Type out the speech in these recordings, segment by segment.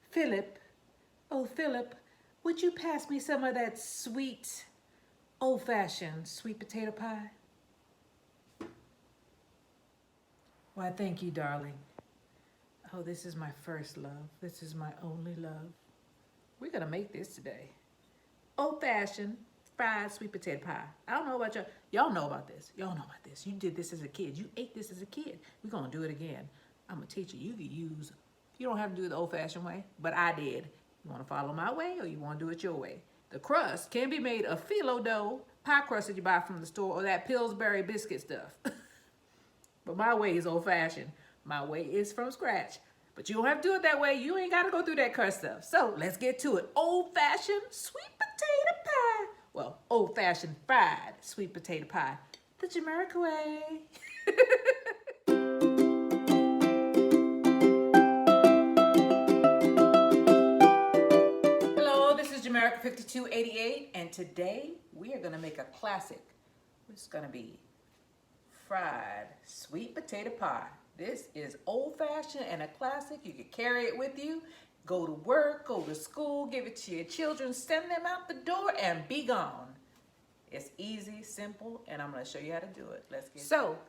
Philip, oh Philip, would you pass me some of that sweet, old-fashioned sweet potato pie? Why, thank you, darling. Oh, this is my first love. This is my only love. We're gonna make this today. Old-fashioned fried sweet potato pie. I don't know about y'all. Y'all know about this. Y'all know about this. You did this as a kid. You ate this as a kid. We're gonna do it again. I'm gonna teach you. You don't have to do it the old-fashioned way, but I did. You wanna follow my way or you wanna do it your way? The crust can be made of phyllo dough, pie crust that you buy from the store, or that Pillsbury biscuit stuff. But my way is old-fashioned. My way is from scratch. But you don't have to do it that way. You ain't got to go through that crust stuff. So let's get to it. Old-fashioned sweet potato pie. Well, old-fashioned fried sweet potato pie. The Jamaica way. Hello, this is Jamaica 5288, and today we are going to make a classic. It's going to be fried sweet potato pie. This is old-fashioned and a classic. You can carry it with you, go to work, go to school, give it to your children, send them out the door, and be gone. It's easy, simple, and I'm going to show you how to do it.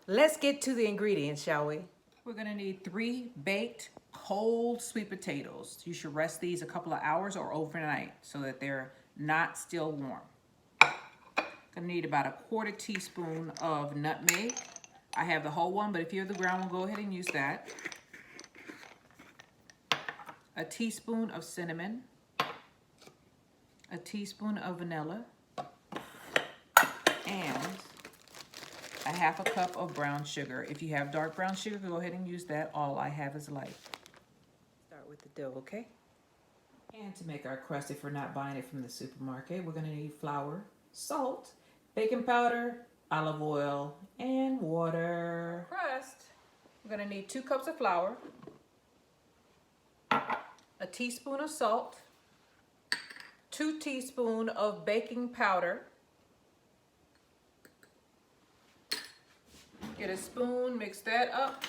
Let's get to the ingredients, shall we? We're going to need 3 baked cold sweet potatoes. You should rest these a couple of hours or overnight so that they're not still warm. Gonna need about a 1/4 teaspoon of nutmeg. I have the whole one, but if you have the ground one, go ahead and use that. A teaspoon of cinnamon. A teaspoon of vanilla. And a 1/2 cup of brown sugar. If you have dark brown sugar, go ahead and use that. All I have is light. Start with the dough, okay? And to make our crust, if we're not buying it from the supermarket, we're gonna need flour, salt, baking powder, olive oil, and water. Crust, we're gonna need 2 cups of flour, a teaspoon of salt, 2 teaspoons of baking powder. Get a spoon, mix that up.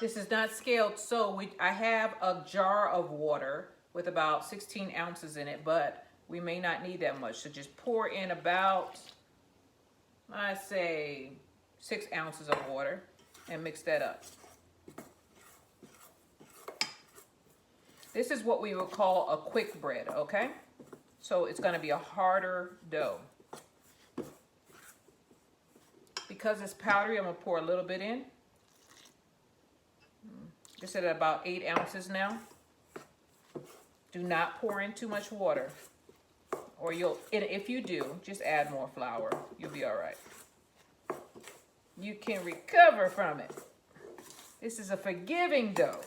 This is not scaled, so I have a jar of water with about 16 ounces in it, but we may not need that much. So just pour in about, I say, 6 ounces of water and mix that up. This is what we would call a quick bread, okay? So it's gonna be a harder dough. Because it's powdery, I'm gonna pour a little bit in. Just at about 8 ounces now. Do not pour in too much water, or if you do, just add more flour. You'll be all right. You can recover from it. This is a forgiving dough.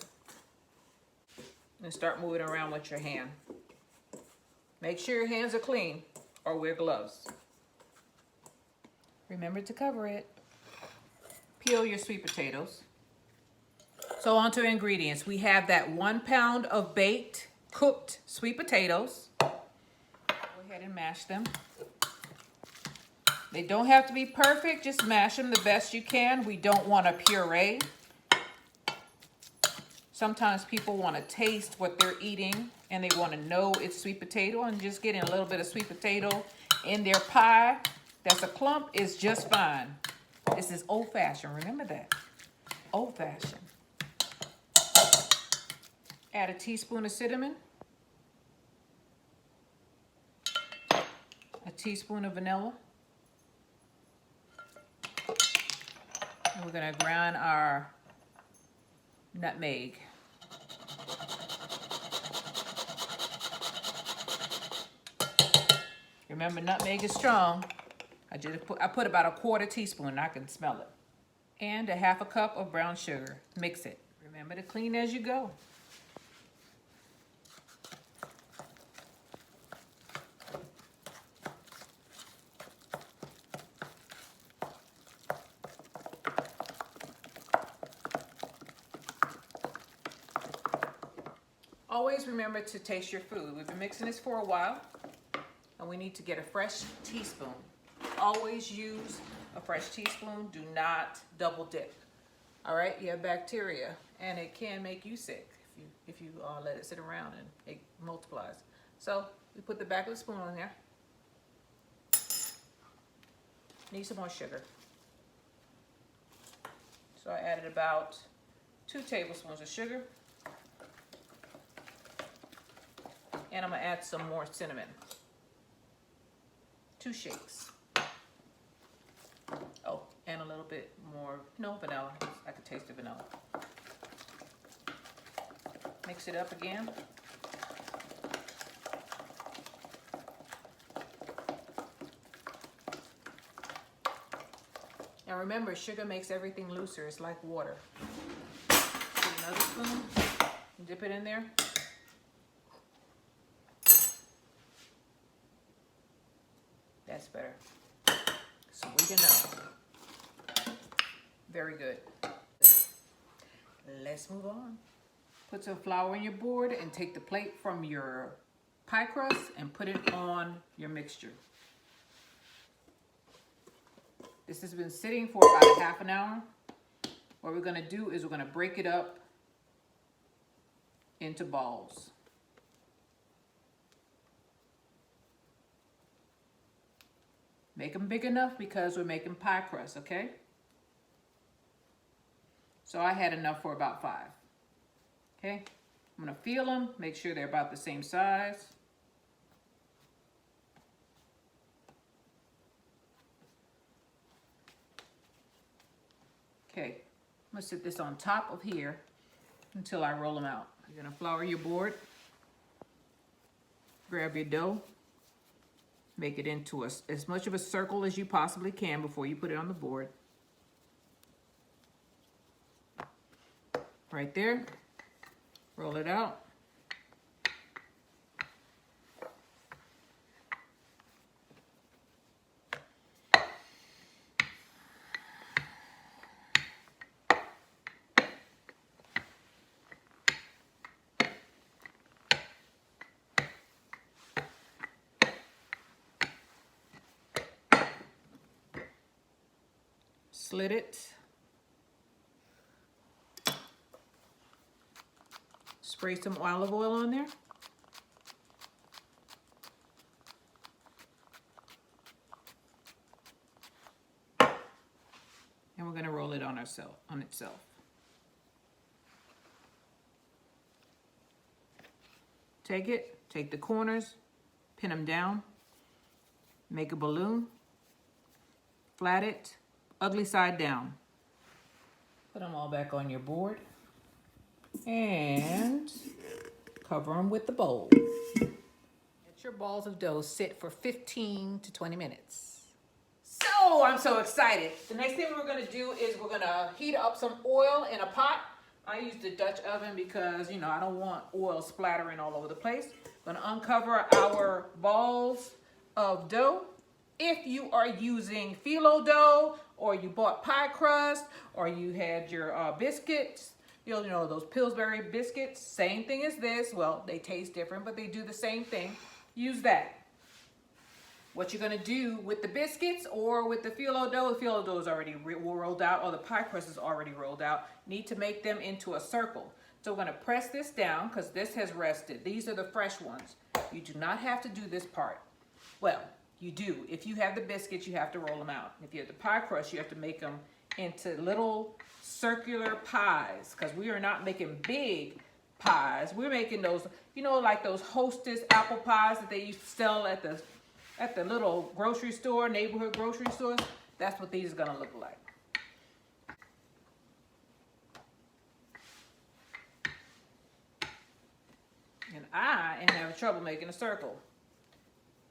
And start moving around with your hand. Make sure your hands are clean, or wear gloves. Remember to cover it. Peel your sweet potatoes. So on to ingredients. We have that 1 pound of baked, cooked sweet potatoes. Go ahead and mash them. They don't have to be perfect, just mash them the best you can. We don't want a puree. Sometimes people want to taste what they're eating and they want to know it's sweet potato, and just getting a little bit of sweet potato in their pie that's a clump is just fine. This is old-fashioned, remember that. Old-fashioned. Add a teaspoon of cinnamon, a teaspoon of vanilla, and we're gonna grind our nutmeg. Remember, nutmeg is strong. I put about a 1/4 teaspoon, I can smell it. And a 1/2 cup of brown sugar. Mix it. Remember to clean as you go. Always remember to taste your food. We've been mixing this for a while, and we need to get a fresh teaspoon. Always use a fresh teaspoon. Do not double dip. All right, you have bacteria, and it can make you sick if you let it sit around and it multiplies. So we put the back of the spoon on there. Need some more sugar. So I added about 2 tablespoons of sugar. And I'm gonna add some more cinnamon. 2 shakes. Oh, and a little bit more, no, vanilla. I could taste the vanilla. Mix it up again. Now remember, sugar makes everything looser. It's like water. Take another spoon, dip it in there. That's better. Sweeten up. Very good. Let's move on. Put some flour on your board and take the plate from your pie crust and put it on your mixture. This has been sitting for about a half an hour. What we're gonna do is we're gonna break it up into balls. Make them big enough because we're making pie crust, okay? So I had enough for about 5. Okay, I'm gonna feel them, make sure they're about the same size. Okay, I'm gonna sit this on top of here until I roll them out. You're gonna flour your board, grab your dough, make it into as much of a circle as you possibly can before you put it on the board. Right there. Roll it out. Slit it. Spray some olive oil on there. And we're going to roll it on itself. Take the corners, pin them down, make a balloon, flat it, ugly side down. Put them all back on your board and cover them with the bowl. Let your balls of dough sit for 15 to 20 minutes. So I'm so excited. The next thing we're gonna do is we're gonna heat up some oil in a pot. I use the Dutch oven because, you know, I don't want oil splattering all over the place. I'm gonna uncover our balls of dough. If you are using phyllo dough, or you bought pie crust, or you had your biscuits, you know, those Pillsbury biscuits, same thing as this. Well, they taste different, but they do the same thing. Use that. What you're gonna do with the biscuits or with the phyllo dough is already rolled out, or the pie crust is already rolled out. Need to make them into a circle. So we're gonna press this down because this has rested. These are the fresh ones. You do not have to do this part. Well, you do. If you have the biscuits, you have to roll them out. If you have the pie crust, you have to make them into little circular pies, because we are not making big pies. We're making those, you know, like those Hostess apple pies that they used to sell at the little grocery store, neighborhood grocery stores. That's what these are gonna look like. And I am having trouble making a circle.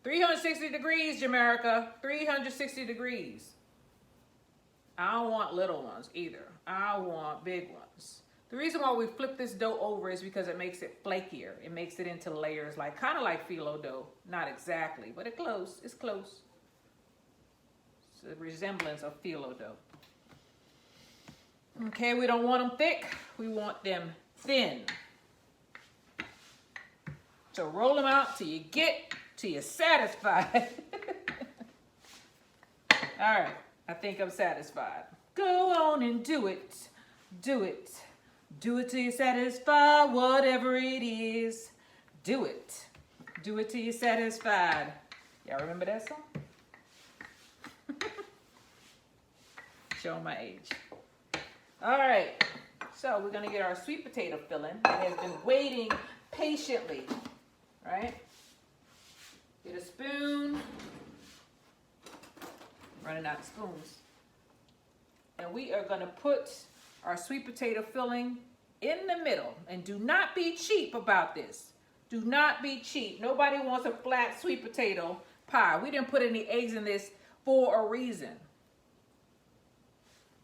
360 degrees, Jamaica, 360 degrees. I don't want little ones either. I want big ones. The reason why we flip this dough over is because it makes it flakier. It makes it into layers, like kind of like phyllo dough. Not exactly, but it's close. It's close. It's a resemblance of phyllo dough. Okay, we don't want them thick. We want them thin. So roll them out till you're satisfied. All right, I think I'm satisfied. Go on and do it. Do it. Do it till you're satisfied, whatever it is. Do it. Do it till you're satisfied. Y'all remember that song? Showing my age. All right, so we're gonna get our sweet potato filling. It has been waiting patiently, right? Get a spoon. Running out of spoons. And we are gonna put our sweet potato filling in the middle. And do not be cheap about this. Do not be cheap. Nobody wants a flat sweet potato pie. We didn't put any eggs in this for a reason.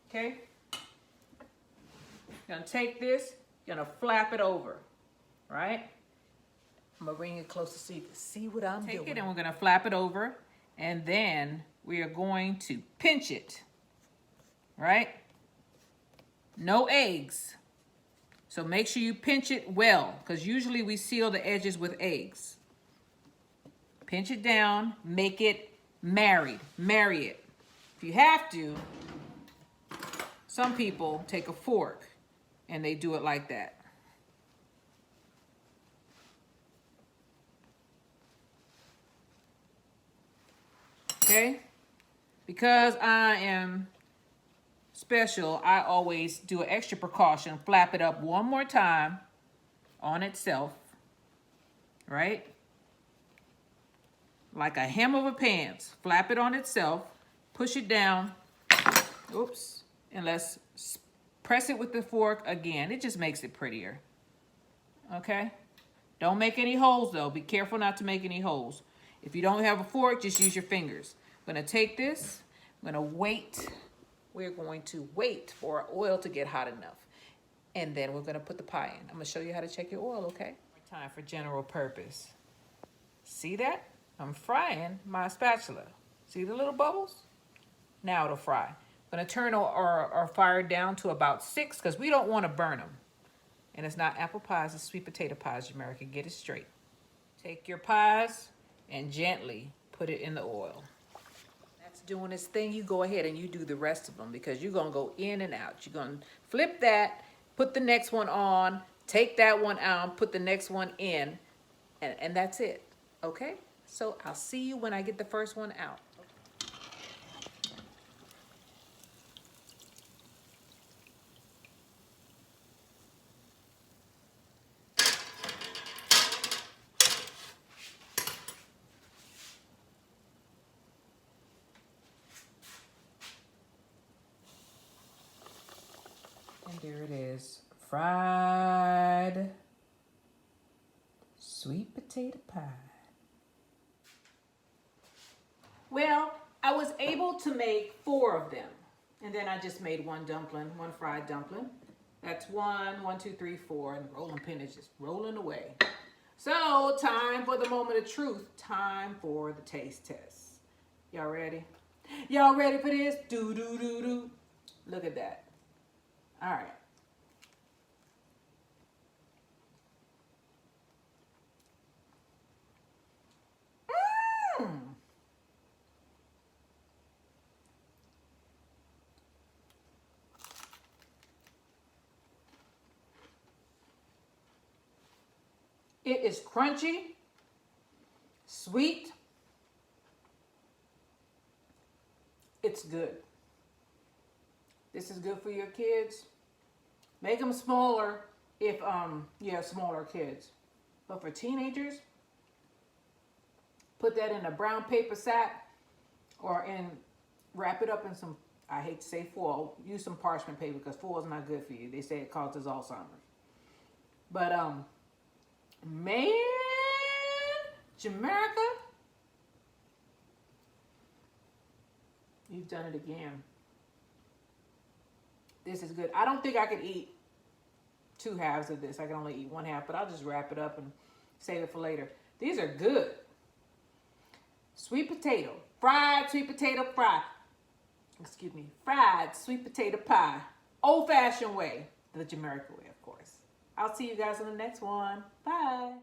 Okay? You're gonna take this, you're gonna flap it over, right? I'm gonna bring it closer so you can see what I'm doing. Take it and we're gonna flap it over, and then we are going to pinch it, right? No eggs. So make sure you pinch it well, because usually we seal the edges with eggs. Pinch it down, make it marry it. If you have to, some people take a fork and they do it like that. Okay? Because I am special, I always do an extra precaution, flap it up one more time on itself, right? Like a hem of a pants. Flap it on itself, push it down, oops, and let's press it with the fork again. It just makes it prettier, okay? Don't make any holes though. Be careful not to make any holes. If you don't have a fork, just use your fingers. I'm gonna take this, I'm gonna wait. We're going to wait for our oil to get hot enough. And then we're gonna put the pie in. I'm gonna show you how to check your oil, okay? Time for general purpose. See that? I'm frying my spatula. See the little bubbles? Now it'll fry. I'm gonna turn our fire down to about 6 because we don't wanna burn them. And it's not apple pies, it's sweet potato pies, America. Get it straight. Take your pies and gently put it in the oil. That's doing its thing. You go ahead and you do the rest of them because you're gonna go in and out. You're gonna flip that, put the next one on, take that one out, put the next one in, and that's it, okay? So I'll see you when I get the first one out. And there it is, fried sweet potato pie. Well, I was able to make 4 of them. And then I just made one dumpling, one fried dumpling. That's 1, 1, 2, 3, 4, and the rolling pin is just rolling away. So, time for the moment of truth. Time for the taste test. Y'all ready? Y'all ready for this? Do, do, do, do. Look at that. All right. It is crunchy, sweet. It's good. This is good for your kids. Make them smaller if you have smaller kids. But for teenagers, put that in a brown paper sack or wrap it up in some, I hate to say foil, use some parchment paper because foil is not good for you. They say it causes Alzheimer's. But man, Jamaica, you've done it again. This is good. I don't think I could eat 2 halves of this. I can only eat 1 half, but I'll just wrap it up and save it for later. These are good. Sweet potato, fried sweet potato pie. Excuse me, fried sweet potato pie. Old-fashioned way, the Jamaican way, of course. I'll see you guys on the next one. Bye.